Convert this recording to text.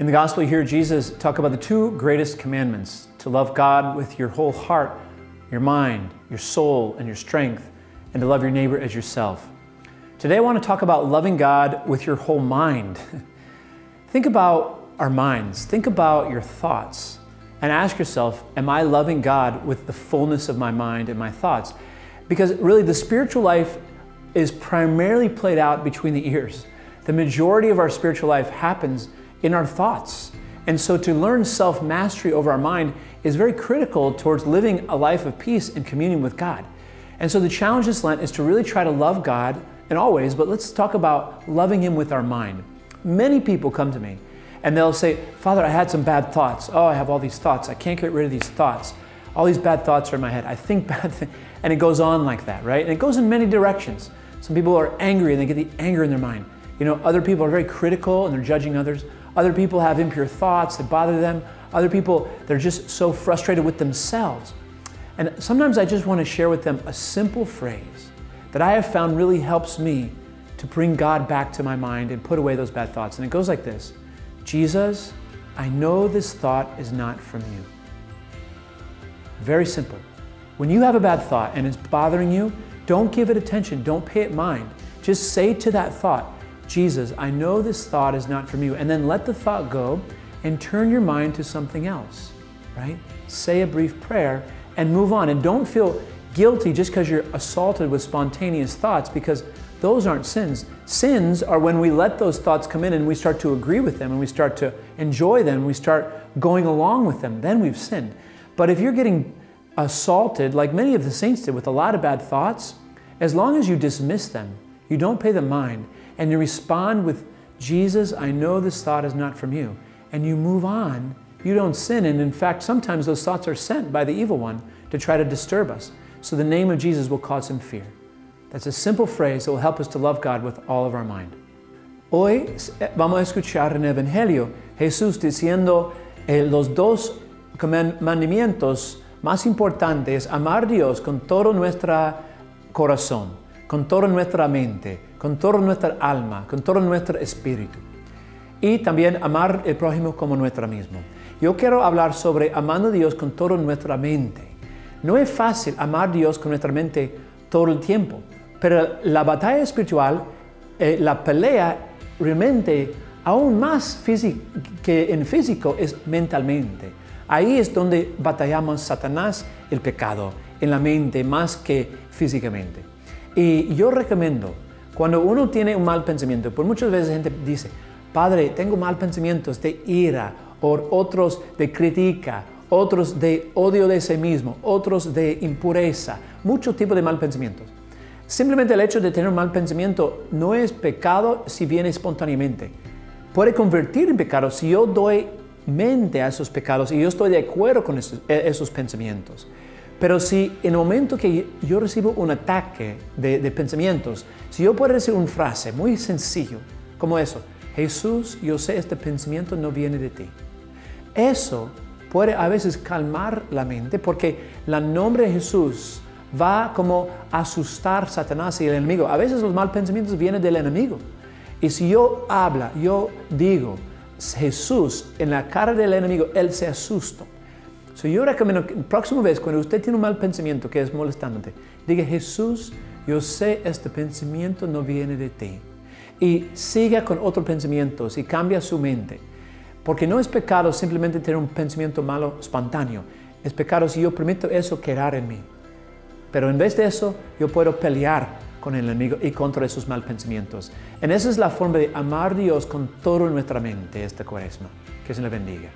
In the gospel, you hear Jesus talk about the two greatest commandments: to love God with your whole heart, your mind, your soul, and your strength, and to love your neighbor as yourself. Today, I want to talk about loving God with your whole mind. Think about our minds. Think about your thoughts. And ask yourself, am I loving God with the fullness of my mind and my thoughts? Because really, the spiritual life is primarily played out between the ears. The majority of our spiritual life happens in our thoughts. And so to learn self-mastery over our mind is very critical towards living a life of peace and communion with God. And so the challenge this Lent is to really try to love God in all ways, but let's talk about loving Him with our mind. Many people come to me and they'll say, Father, I had some bad thoughts. Oh, I have all these thoughts. I can't get rid of these thoughts. All these bad thoughts are in my head. I think bad things. And it goes on like that, right? And it goes in many directions. Some people are angry and they get the anger in their mind. You know, other people are very critical and they're judging others. Other people have impure thoughts that bother them. Other people, they're just so frustrated with themselves. And sometimes I just want to share with them a simple phrase that I have found really helps me to bring God back to my mind and put away those bad thoughts. And it goes like this: Jesus, I know this thought is not from you. Very simple. When you have a bad thought and it's bothering you, don't give it attention. Don't pay it mind. Just say to that thought, Jesus, I know this thought is not from you. And then let the thought go and turn your mind to something else, right? Say a brief prayer and move on. And don't feel guilty just because you're assaulted with spontaneous thoughts, because those aren't sins. Sins are when we let those thoughts come in and we start to agree with them and we start to enjoy them and we start going along with them. Then we've sinned. But if you're getting assaulted, like many of the saints did, with a lot of bad thoughts, as long as you dismiss them, you don't pay them mind, and you respond with, Jesus, I know this thought is not from you, and you move on, you don't sin. And in fact, sometimes those thoughts are sent by the evil one to try to disturb us. So the name of Jesus will cause him fear. That's a simple phrase that will help us to love God with all of our mind. Hoy vamos a escuchar en el Evangelio Jesús diciendo los dos mandamientos más importantes: amar a Dios con todo nuestro corazón, con toda nuestra mente, con toda nuestra alma, con todo nuestro espíritu. Y también amar al prójimo como nuestro mismo. Yo quiero hablar sobre amando a Dios con toda nuestra mente. No es fácil amar a Dios con nuestra mente todo el tiempo, pero la batalla espiritual, la pelea realmente aún más que en físico es mentalmente. Ahí es donde batallamos Satanás, el pecado, en la mente más que físicamente. Y yo recomiendo, cuando uno tiene un mal pensamiento, por muchas veces la gente dice, Padre, tengo mal pensamientos de ira, o otros de crítica, otros de odio de sí mismo, otros de impureza, muchos tipos de mal pensamientos. Simplemente el hecho de tener un mal pensamiento no es pecado si viene espontáneamente. Puede convertir en pecado si yo doy mente a esos pecados y yo estoy de acuerdo con esos pensamientos. Pero si en el momento que yo recibo un ataque de pensamientos, si yo puedo decir una frase muy sencillo como eso: Jesús, yo sé este pensamiento no viene de ti. Eso puede a veces calmar la mente, porque el nombre de Jesús va como a asustar a Satanás y el enemigo. A veces los mal pensamientos vienen del enemigo. Y si yo yo digo Jesús en la cara del enemigo, él se asusta. Yo recomiendo que la próxima vez cuando usted tiene un mal pensamiento que es molestándote, diga, Jesús, yo sé este pensamiento no viene de ti. Y siga con otros pensamientos y cambia su mente. Porque no es pecado simplemente tener un pensamiento malo espontáneo. Es pecado si yo permito eso quedar en mí. Pero en vez de eso, yo puedo pelear con el enemigo y contra esos mal pensamientos. Y esa es la forma de amar a Dios con toda nuestra mente esta Cuaresma. Que se le bendiga.